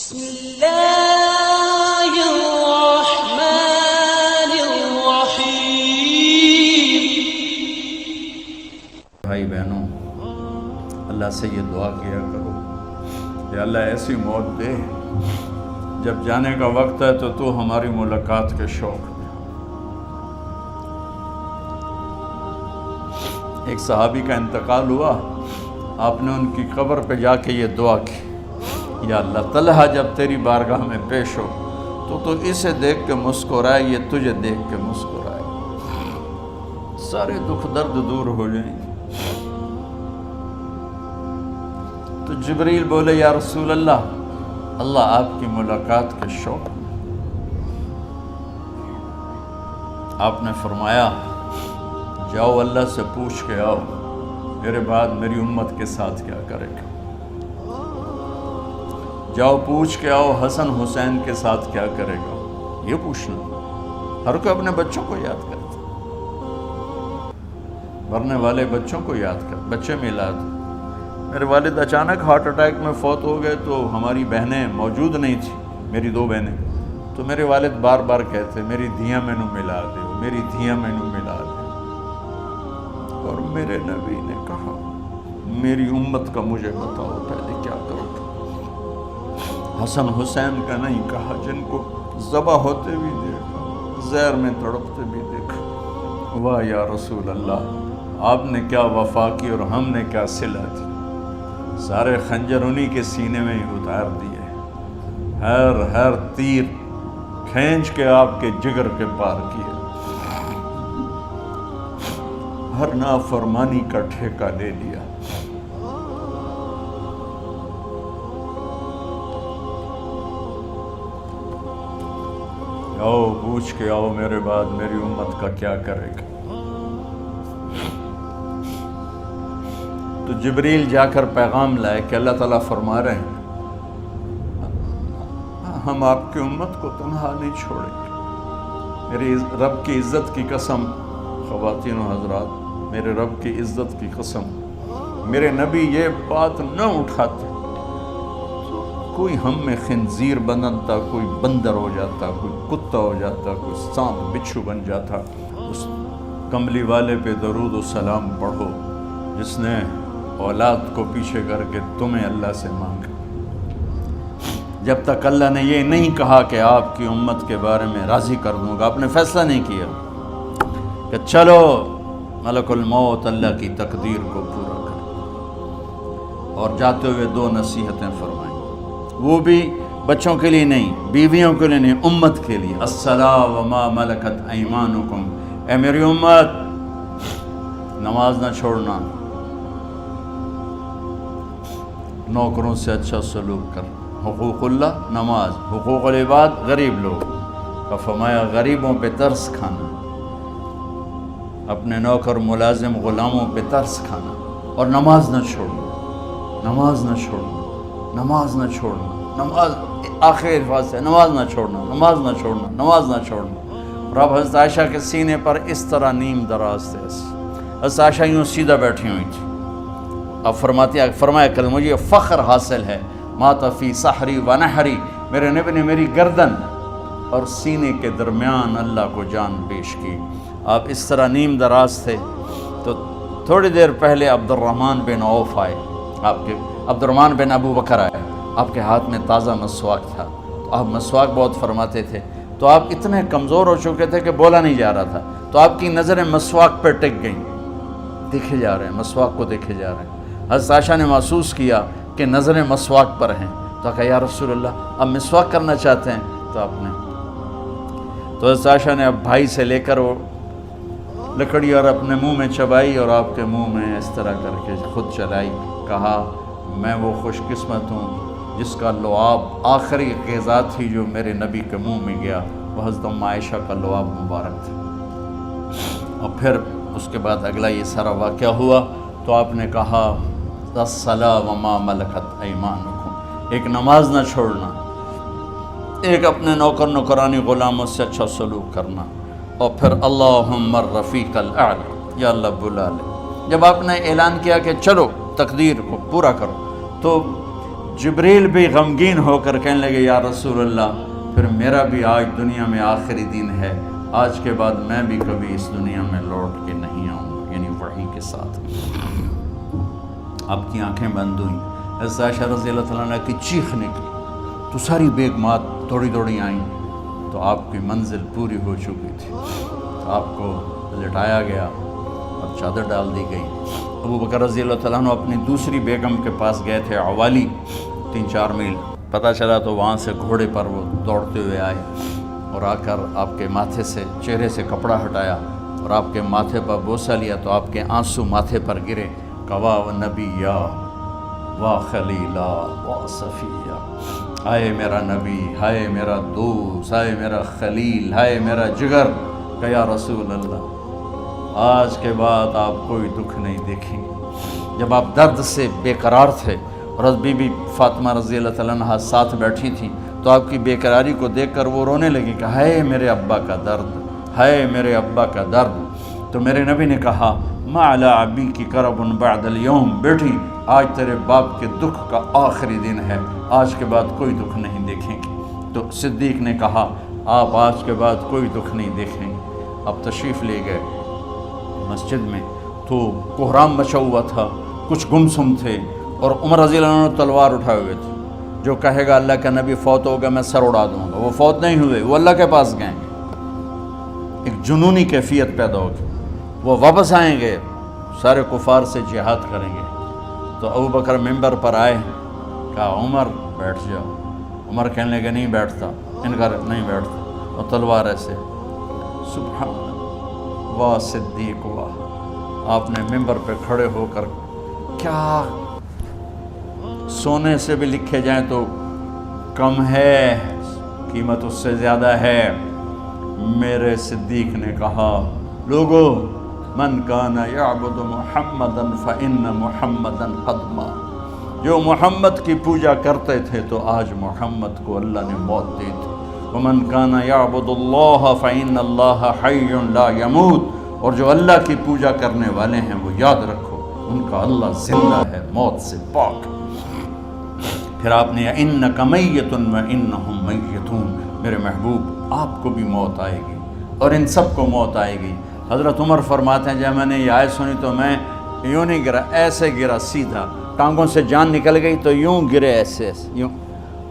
بسم اللہ الرحمن الرحیم۔ بھائی بہنوں، اللہ سے یہ دعا کیا کرو کہ اللہ ایسی موت دے جب جانے کا وقت ہے تو ہماری ملاقات کے شوق میں۔ ایک صحابی کا انتقال ہوا، آپ نے ان کی قبر پہ جا کے یہ دعا کی، یا اللہ طلحہ جب تیری بارگاہ میں پیش ہو تو اسے دیکھ کے مسکرائے، یہ تجھے دیکھ کے مسکرائے، سارے دکھ درد دور ہو جائیں۔ تو جبریل بولے یا رسول اللہ آپ کی ملاقات کے شوق میں۔ آپ نے فرمایا جاؤ اللہ سے پوچھ کے آؤ میرے بعد میری امت کے ساتھ کیا کرے گا، جاؤ پوچھ کے آؤ حسن حسین کے ساتھ کیا کرے گا۔ یہ پوچھنا، ہر کوئی اپنے بچوں کو یاد کرتا، مرنے والے بچوں کو یاد کر، بچے میلاد۔ میرے والد اچانک ہارٹ اٹیک میں فوت ہو گئے تو ہماری بہنیں موجود نہیں تھیں، میری دو بہنیں، تو میرے والد بار بار کہتے میری دھیاں مینوں ملا دے، میری دھیاں مینوں ملا دے۔ اور میرے نبی نے کہا میری امت کا مجھے بتاؤ پہلے کیا کرو۔ حسن حسین کا نہیں کہا، جن کو ذبح ہوتے بھی دیکھا، زہر میں تڑپتے بھی دیکھا۔ واہ یا رسول اللہ، آپ نے کیا وفا کی اور ہم نے کیا صلہ دی، سارے خنجر انہی کے سینے میں ہی اتار دیے، ہر تیر کھینچ کے آپ کے جگر کے پار کیے، ہر نافرمانی کا ٹھیکہ لے لیا۔ آؤ پوچھ کے آؤ میرے بعد میری امت کا کیا کرے گا۔ تو جبریل جا کر پیغام لائے کہ اللہ تعالیٰ فرما رہے ہیں ہم آپ کی امت کو تنہا نہیں چھوڑیں گے۔ میرے رب کی عزت کی قسم، خواتین و حضرات، میرے رب کی عزت کی قسم، میرے نبی یہ بات نہ اٹھاتے کوئی ہم میں خنزیر بنتا، کوئی بندر ہو جاتا، کوئی کتا ہو جاتا، کوئی سانپ بچھو بن جاتا۔ اس کملی والے پہ درود و سلام پڑھو جس نے اولاد کو پیچھے کر کے تمہیں اللہ سے مانگا۔ جب تک اللہ نے یہ نہیں کہا کہ آپ کی امت کے بارے میں راضی کر دوں گا، آپ نے فیصلہ نہیں کیا کہ چلو ملک الموت اللہ کی تقدیر کو پورا کر، اور جاتے ہوئے دو نصیحتیں فرمائیں، وہ بھی بچوں کے لیے نہیں، بیویوں کے لیے نہیں، امت کے لیے۔ الصلاۃ وما ملکت ایمانکم، اے میری امت نماز نہ چھوڑنا، نوکروں سے اچھا سلوک کر، حقوق اللہ نماز، حقوق العباد غریب لوگ کا فرمایا غریبوں پہ ترس کھانا، اپنے نوکر ملازم غلاموں پہ ترس کھانا، اور نماز نہ چھوڑنا، نماز نہ چھوڑنا، نماز نہ چھوڑنا، نماز آخر الفاظ ہے، نماز نہ چھوڑنا، نماز نہ چھوڑنا، نماز نہ چھوڑنا۔ اور اب حضرت عائشہ کے سینے پر اس طرح نیم دراز تھے، حضرت عائشہ یوں سیدھا بیٹھی ہوئی تھی۔ اب فرمایا کل مجھے فخر حاصل ہے، مات فی سحری و نحری، میرے نبی نے میری گردن اور سینے کے درمیان اللہ کو جان پیش کی۔ آپ اس طرح نیم دراز تھے تو تھوڑی دیر پہلے عبد الرحمن بن عوف آئے، عبد الرحمن بن ابو بکر آئے، آپ کے ہاتھ میں تازہ مسواک تھا، تو آپ مسواک بہت فرماتے تھے، تو آپ اتنے کمزور ہو چکے تھے کہ بولا نہیں جا رہا تھا، تو آپ کی نظریں مسواک پر ٹک گئیں، دیکھے جا رہے ہیں، مسواک کو دیکھے جا رہے ہیں۔ حضرت عائشہ نے محسوس کیا کہ نظریں مسواک پر ہیں، تو کہا یا رسول اللہ اب مسواک کرنا چاہتے ہیں، تو آپ نے تو حضرت عائشہ نے اب بھائی سے لے کر وہ لکڑی اور اپنے منہ میں چبائی اور آپ کے منہ میں اس طرح کر کے خود چلائی، کہا میں وہ خوش قسمت ہوں جس کا لعاب آخری غذا تھی جو میرے نبی کے منہ میں گیا، وہ حضرت ام عائشہ کا لعاب مبارک تھا۔ اور پھر اس کے بعد اگلا یہ سارا واقعہ ہوا، تو آپ نے کہا الصلاۃ وما ملکت ایمانکم، ایک نماز نہ چھوڑنا، ایک اپنے نوکر نوکرانی غلاموں سے اچھا سلوک کرنا، اور پھر اللہم الرفیق الاعلی، یا اللہ بلا لے۔ جب آپ نے اعلان کیا کہ چلو تقدیر کو پورا کرو، تو جبریل بھی غمگین ہو کر کہنے لگے یا رسول اللہ پھر میرا بھی آج دنیا میں آخری دن ہے، آج کے بعد میں بھی کبھی اس دنیا میں لوٹ کے نہیں آؤں گا، یعنی وحی کے ساتھ۔ آپ کی آنکھیں بند ہوئیں، حضرت عائشہ رضی اللہ تعالیٰ عنہ کی چیخ نکلی تو ساری بیگمات دوڑی دوڑی آئیں، تو آپ کی منزل پوری ہو چکی تھی، تو آپ کو لٹایا گیا اور چادر ڈال دی گئی۔ ابو بکر رضی اللہ تعالیٰ عنہ اپنی دوسری بیگم کے پاس گئے تھے عوالی، 3-4 میل، پتہ چلا تو وہاں سے گھوڑے پر وہ دوڑتے ہوئے آئے اور آ کر آپ کے ماتھے سے چہرے سے کپڑا ہٹایا اور آپ کے ماتھے پر بوسہ لیا تو آپ کے آنسو ماتھے پر گرے، کوا و نبیہ وا خلیلا وا صفیہ، ہائے میرا نبی، ہائے میرا دوست، ہائے میرا خلیل، ہائے میرا جگر، کہ یا رسول اللہ آج کے بعد آپ کوئی دکھ نہیں دیکھیں گے۔ جب آپ درد سے بے قرار تھے اور بی بی فاطمہ رضی اللہ تعالیٰ عنہ ساتھ بیٹھی تھیں تو آپ کی بے قراری کو دیکھ کر وہ رونے لگی کہ ہائے میرے ابا کا درد، ہائے میرے ابا کا درد۔ تو میرے نبی نے کہا ما علی ابی کی کرب بعد اليوم، بیٹی آج تیرے باپ کے دکھ کا آخری دن ہے، آج کے بعد کوئی دکھ نہیں دیکھیں گے۔ تو صدیق نے کہا آپ آج کے بعد کوئی دکھ نہیں دیکھیں گے۔ اب تشریف لے گئے مسجد میں تو کوہرام مچا ہوا تھا، کچھ گمسم تھے اور عمر رضی اللہ عنہ تلوار اٹھائے ہوئے تھے، جو کہے گا اللہ کا نبی فوت ہوگا میں سر اڑا دوں گا، وہ فوت نہیں ہوئے، وہ اللہ کے پاس گئے۔ ایک جنونی کیفیت پیدا ہوگی، وہ واپس آئیں گے، سارے کفار سے جہاد کریں گے۔ تو ابو بکر ممبر پر آئے، کہا عمر بیٹھ جاؤ۔ عمر کہنے لگے نہیں بیٹھتا، انکار نہیں بیٹھتا، اور تلوار ایسے، سبحان اللہ، واہ صدیق واہ۔ آپ نے ممبر پہ کھڑے ہو کر، کیا سونے سے بھی لکھے جائیں تو کم ہے، قیمت اس سے زیادہ ہے۔ میرے صدیق نے کہا لوگو من کان یعبد محمدا فإن محمدا قد مات، جو محمد کی پوجا کرتے تھے تو آج محمد کو اللہ نے موت دی تھی۔ ومن کان یعبد اللہ فإن اللہ حی لا یموت، اور جو اللہ کی پوجا کرنے والے ہیں وہ یاد رکھو ان کا اللہ زندہ ہے، موت سے پاک۔ پھر آپ نے اِنَّکَ مَیَّتٌ وَإِنَّهُمْ مَیَّتُونَ، میرے محبوب آپ کو بھی موت آئے گی اور ان سب کو موت آئے گی۔ حضرت عمر فرماتے ہیں جب میں نے یہ آیت سنی تو میں یوں نہیں گرا، ایسے گرا سیدھا، ٹانگوں سے جان نکل گئی تو یوں گرے ایسے یوں،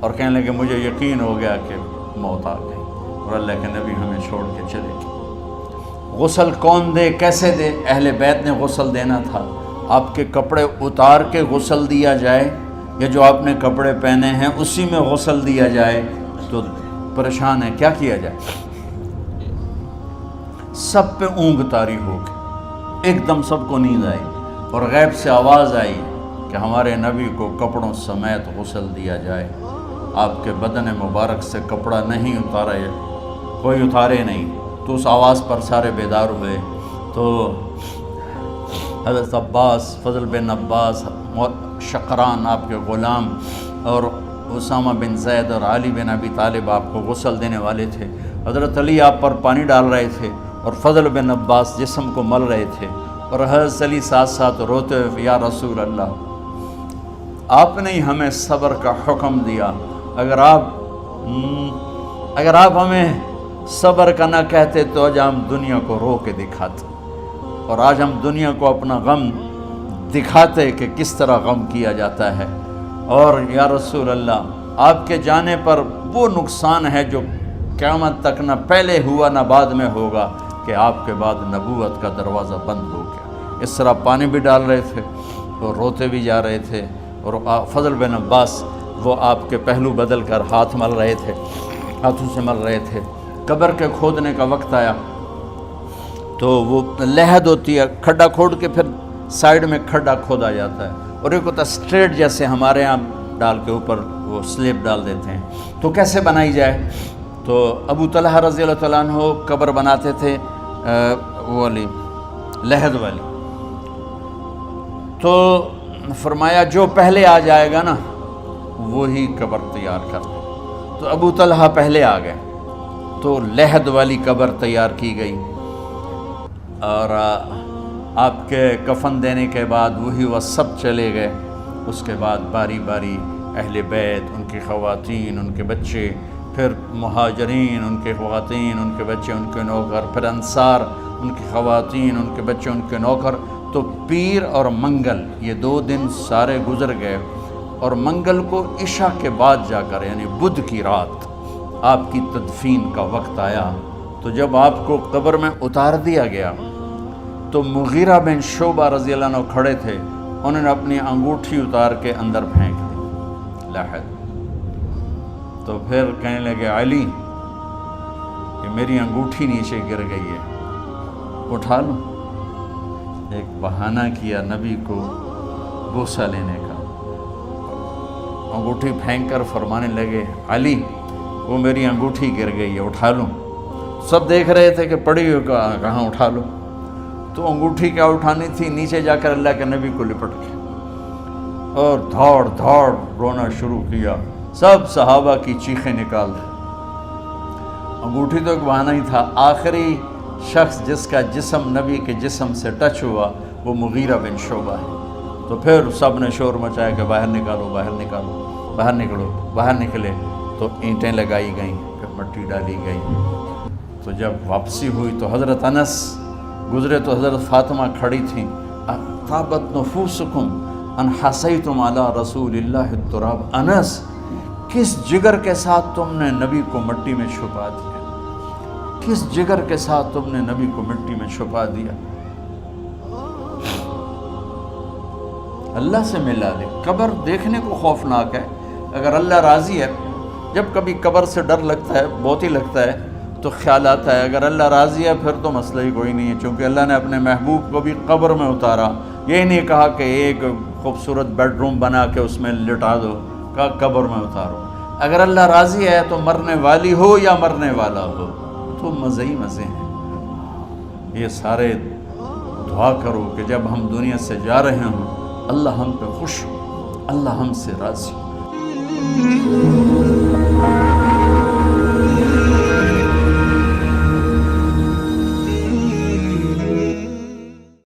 اور کہنے لگے مجھے یقین ہو گیا کہ موت آ گئی اور اللہ کے نبی ہمیں چھوڑ کے چلے گئے۔ غسل کون دے، کیسے دے؟ اہل بیت نے غسل دینا تھا۔ آپ کے کپڑے اتار کے غسل دیا جائے یا جو آپ نے کپڑے پہنے ہیں اسی میں غسل دیا جائے تو پریشان ہے، کیا کیا جائے؟ سب پہ اونگ طاری ہو گئی، ایک دم سب کو نیند آئی اور غیب سے آواز آئی کہ ہمارے نبی کو کپڑوں سمیت غسل دیا جائے۔ آپ کے بدن مبارک سے کپڑا نہیں اتارا، کوئی اتارے نہیں، تو اس آواز پر سارے بیدار ہوئے۔ تو حضرت عباس، فضل بن عباس، شقران آپ کے غلام، اور اسامہ بن زید اور علی بن ابی طالب آپ کو غسل دینے والے تھے۔ حضرت علی آپ پر پانی ڈال رہے تھے اور فضل بن عباس جسم کو مل رہے تھے، اور حضرت علی ساتھ ساتھ روتے ہوئے یا رسول اللہ آپ نے ہی ہمیں صبر کا حکم دیا، اگر آپ ہمیں صبر کا نہ کہتے تو آج ہم دنیا کو رو کے دکھاتے، اور آج ہم دنیا کو اپنا غم دکھاتے کہ کس طرح غم کیا جاتا ہے۔ اور یا رسول اللہ آپ کے جانے پر وہ نقصان ہے جو قیامت تک نہ پہلے ہوا نہ بعد میں ہوگا، کہ آپ کے بعد نبوت کا دروازہ بند ہو گیا۔ اس طرح پانی بھی ڈال رہے تھے اور روتے بھی جا رہے تھے، اور فضل بن عباس وہ آپ کے پہلو بدل کر ہاتھ مل رہے تھے، ہاتھوں سے مل رہے تھے۔ قبر کے کھودنے کا وقت آیا تو وہ لحد ہوتی ہے، کھڈا کھود کے پھر سائیڈ میں کھڈا کھودا جاتا ہے، اور ایک ہوتا اسٹریٹ جیسے ہمارے ہاں ڈال کے اوپر وہ سلیب ڈال دیتے ہیں، تو کیسے بنائی جائے؟ تو ابو طلحہ رضی اللہ تعالیٰ عنہ قبر بناتے تھے وہ والی لحد والی، تو فرمایا جو پہلے آ جائے گا نا وہی قبر تیار کر۔ تو ابو طلحہ پہلے آ گئے تو لحد والی قبر تیار کی گئی، اور آپ کے کفن دینے کے بعد وہی وہ سب چلے گئے۔ اس کے بعد باری باری اہل بیت، ان کی خواتین، ان کے بچے، پھر مہاجرین، ان کے خواتین، ان کے بچے، ان کے نوکر، پھر انصار، ان کی خواتین، ان کے بچے، ان کے نوکر۔ تو پیر اور منگل یہ 2 دن سارے گزر گئے، اور منگل کو عشاء کے بعد جا کر یعنی بدھ کی رات آپ کی تدفین کا وقت آیا۔ تو جب آپ کو قبر میں اتار دیا گیا تو مغیرہ بن شعبہ رضی اللہ عنہ کھڑے تھے، انہوں نے اپنی انگوٹھی اتار کے اندر پھینک دی لاحد۔ تو پھر کہنے لگے علی کہ میری انگوٹھی نیچے گر گئی ہے، اٹھا لو۔ ایک بہانہ کیا نبی کو بوسہ لینے کا، انگوٹھی پھینک کر فرمانے لگے علی وہ میری انگوٹھی گر گئی ہے، اٹھا لوں۔ سب دیکھ رہے تھے کہ پڑی ہوئی کہاں اٹھا لو۔ تو انگوٹھی کیا اٹھانی تھی، نیچے جا کر اللہ کے نبی کو لپٹ کے اور دھاڑ دھاڑ رونا شروع کیا۔ سب صحابہ کی چیخیں نکال دی۔ انگوٹھی تو ایک بہانہ ہی تھا، آخری شخص جس کا جسم نبی کے جسم سے ٹچ ہوا وہ مغیرہ بن شعبہ ہے۔ تو پھر سب نے شور مچایا کہ باہر نکالو، باہر نکالو، باہر نکلو۔ باہر نکلے تو اینٹیں لگائی گئیں، پھر مٹی ڈالی گئی۔ تو جب واپسی ہوئی تو حضرت انس گزرے تو حضرت فاطمہ کھڑی تھیں، طابت نفوسکم ان حسیتم علی رسول اللہ التراب۔ انس کس جگر کے ساتھ تم نے نبی کو مٹی میں چھپا دیا، کس جگر کے ساتھ تم نے نبی کو مٹی میں چھپا دیا۔ اللہ سے ملا دے۔ قبر دیکھنے کو خوفناک ہے، اگر اللہ راضی ہے، جب کبھی قبر سے ڈر لگتا ہے، بہت ہی لگتا ہے تو خیال آتا ہے اگر اللہ راضی ہے پھر تو مسئلہ ہی کوئی نہیں ہے، چونکہ اللہ نے اپنے محبوب کو بھی قبر میں اتارا۔ یہ نہیں کہا کہ ایک خوبصورت بیڈ روم بنا کے اس میں لٹا دو، کہا قبر میں اتارو۔ اگر اللہ راضی ہے تو مرنے والی ہو یا مرنے والا ہو تو مزے ہی مزے ہیں۔ یہ سارے دعا کرو کہ جب ہم دنیا سے جا رہے ہوں اللہ ہم پہ خوش ہو، اللہ ہم سے راضی ہو۔